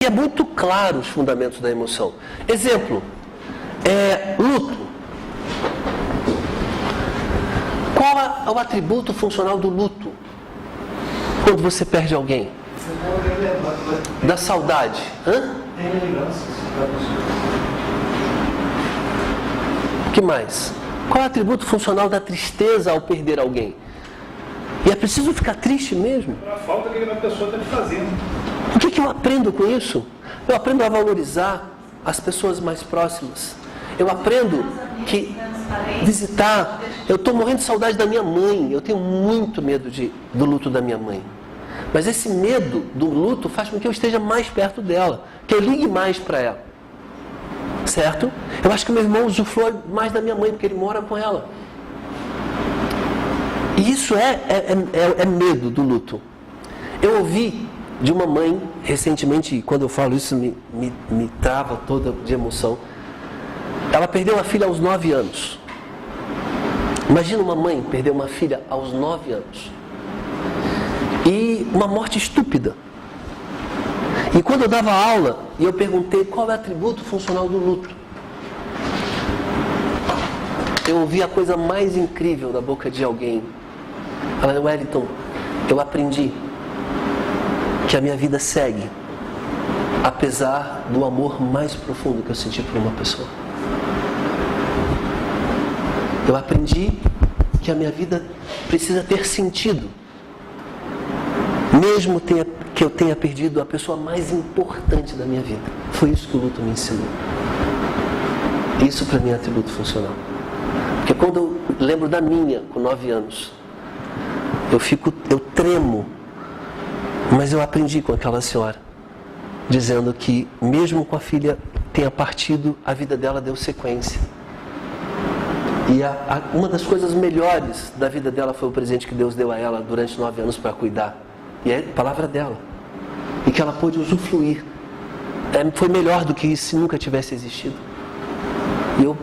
é muito claro os fundamentos da emoção. Exemplo, luto. Qual é o atributo funcional do luto? Quando você perde alguém? Da saudade. O que mais? Qual é o atributo funcional da tristeza ao perder alguém? E é preciso ficar triste mesmo? A falta que a pessoa está te fazendo. O que eu aprendo com isso? Eu aprendo a valorizar as pessoas mais próximas. Eu aprendo que visitar. Eu estou morrendo de saudade da minha mãe. Eu tenho muito medo do luto da minha mãe. Mas esse medo do luto faz com que eu esteja mais perto dela, que eu ligue mais para ela. Certo? Eu acho que meu irmão usufrui mais da minha mãe, porque ele mora com ela. E isso é medo do luto. Eu ouvi de uma mãe, recentemente, quando eu falo isso, me trava toda de emoção. Ela perdeu uma filha aos 9 anos. Imagina uma mãe perder uma filha aos 9 anos. E uma morte estúpida. E quando eu dava aula, e eu perguntei qual é o atributo funcional do luto, eu ouvi a coisa mais incrível da boca de alguém. Ela, Wellington, eu aprendi que a minha vida segue, apesar do amor mais profundo que eu senti por uma pessoa. Eu aprendi que a minha vida precisa ter sentido, mesmo que eu tenha perdido a pessoa mais importante da minha vida. Foi isso que o luto me ensinou. Isso para mim é atributo funcional. Porque quando eu lembro da minha, com 9 anos, eu tremo, mas eu aprendi com aquela senhora, dizendo que mesmo com a filha tenha partido, a vida dela deu sequência. E uma das coisas melhores da vida dela foi o presente que Deus deu a ela durante 9 anos para cuidar. E é a palavra dela. E que ela pôde usufruir. Foi melhor do que se nunca tivesse existido. E eu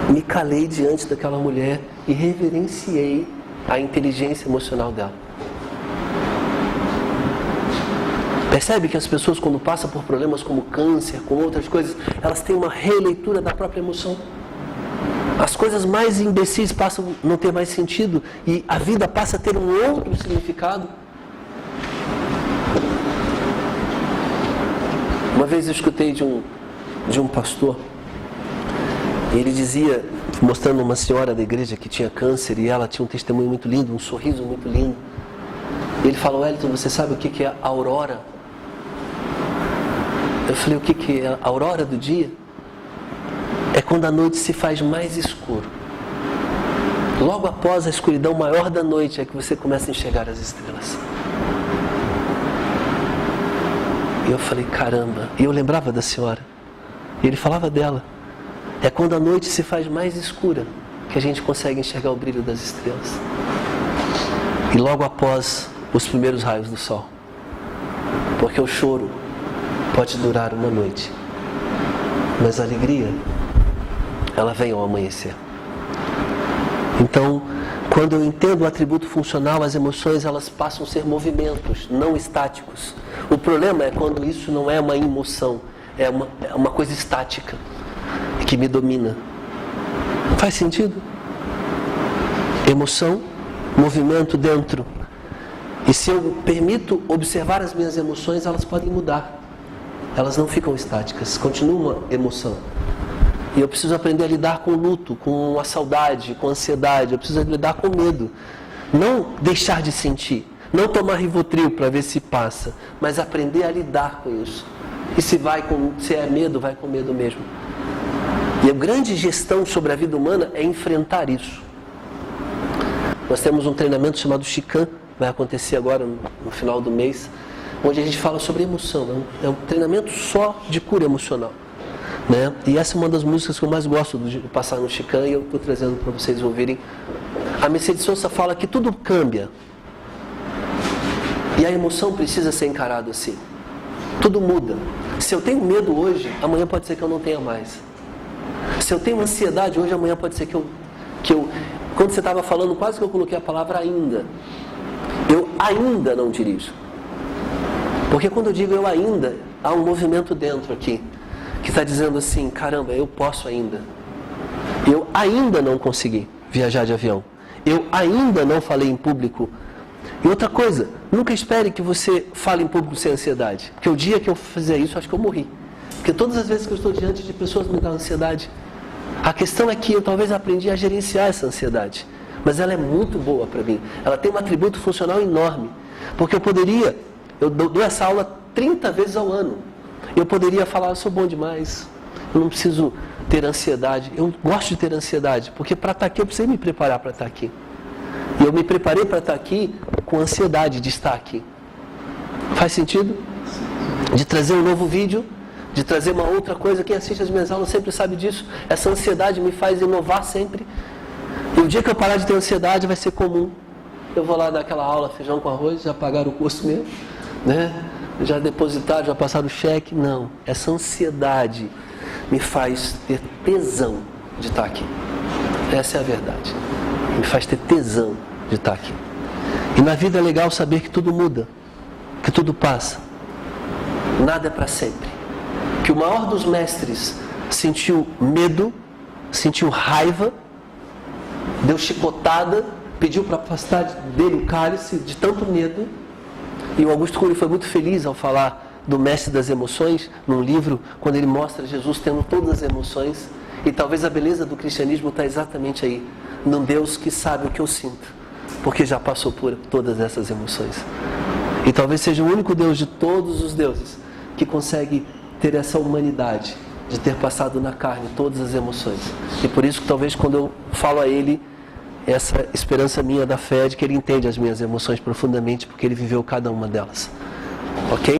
me calei diante daquela mulher e reverenciei a inteligência emocional dela. Percebe que as pessoas, quando passam por problemas como câncer, com outras coisas, elas têm uma releitura da própria emoção. As coisas mais imbecis passam a não ter mais sentido e a vida passa a ter um outro significado. Uma vez eu escutei de um pastor, e ele dizia, mostrando uma senhora da igreja que tinha câncer, e ela tinha um testemunho muito lindo, um sorriso muito lindo. E ele falou, Wellington, você sabe o que é a aurora? Eu falei, o que é a aurora do dia? É quando a noite se faz mais escuro. Logo após a escuridão maior da noite é que você começa a enxergar as estrelas. E eu falei, caramba. E eu lembrava da senhora. E ele falava dela. É quando a noite se faz mais escura que a gente consegue enxergar o brilho das estrelas. E logo após os primeiros raios do sol. Porque o choro pode durar uma noite, mas a alegria, ela vem ao amanhecer. Então, quando eu entendo o atributo funcional, as emoções elas passam a ser movimentos, não estáticos. O problema é quando isso não é uma emoção, é uma coisa estática que me domina. Faz sentido? Emoção, movimento dentro. E se eu permito observar as minhas emoções, elas podem mudar. Elas não ficam estáticas, continua uma emoção. E eu preciso aprender a lidar com o luto, com a saudade, com a ansiedade. Eu preciso lidar com o medo. Não deixar de sentir. Não tomar Rivotril para ver se passa. Mas aprender a lidar com isso. E se é medo, vai com medo mesmo. E a grande gestão sobre a vida humana é enfrentar isso. Nós temos um treinamento chamado Chican, vai acontecer agora no final do mês, onde a gente fala sobre emoção. É um treinamento só de cura emocional. Né? E essa é uma das músicas que eu mais gosto de passar no Chican e eu estou trazendo para vocês ouvirem. A Mercedes Sosa fala que tudo cambia. E a emoção precisa ser encarada assim. Tudo muda. Se eu tenho medo hoje, amanhã pode ser que eu não tenha mais. Se eu tenho ansiedade hoje, amanhã pode ser que eu quando você estava falando, quase que eu coloquei a palavra ainda. Eu ainda não dirijo. Porque quando eu digo eu ainda, há um movimento dentro aqui, que está dizendo assim, caramba, eu posso ainda. Eu ainda não consegui viajar de avião. Eu ainda não falei em público. E outra coisa, nunca espere que você fale em público sem ansiedade. Porque o dia que eu fizer isso, acho que eu morri. Porque todas as vezes que eu estou diante de pessoas me dá ansiedade. A questão é que eu talvez aprendi a gerenciar essa ansiedade. Mas ela é muito boa para mim. Ela tem um atributo funcional enorme. Porque eu dou essa aula 30 vezes ao ano. Eu poderia falar, eu sou bom demais. Eu não preciso ter ansiedade. Eu gosto de ter ansiedade. Porque para estar aqui, eu precisei me preparar para estar aqui. E eu me preparei para estar aqui com ansiedade de estar aqui. Faz sentido? De trazer um novo vídeo, de trazer uma outra coisa. Quem assiste as minhas aulas sempre sabe disso. Essa ansiedade me faz inovar sempre. E o dia que eu parar de ter ansiedade vai ser comum. Eu vou lá dar aquela aula, feijão com arroz, já pagaram o curso mesmo, né? Já depositaram, já passaram o cheque. Não, essa ansiedade me faz ter tesão de estar aqui. Essa é a verdade. Me faz ter tesão de estar aqui. E na vida é legal saber que tudo muda, que tudo passa. Nada é para sempre. Que o maior dos mestres sentiu medo, sentiu raiva, deu chicotada, pediu para afastar dele o cálice de tanto medo. E o Augusto Cury foi muito feliz ao falar do mestre das emoções, num livro, quando ele mostra Jesus tendo todas as emoções. E talvez a beleza do cristianismo está exatamente aí, num Deus que sabe o que eu sinto, porque já passou por todas essas emoções. E talvez seja o único Deus de todos os deuses que consegue ter essa humanidade, de ter passado na carne todas as emoções. E por isso que talvez quando eu falo a Ele, essa esperança minha da fé é de que Ele entende as minhas emoções profundamente, porque Ele viveu cada uma delas. Ok?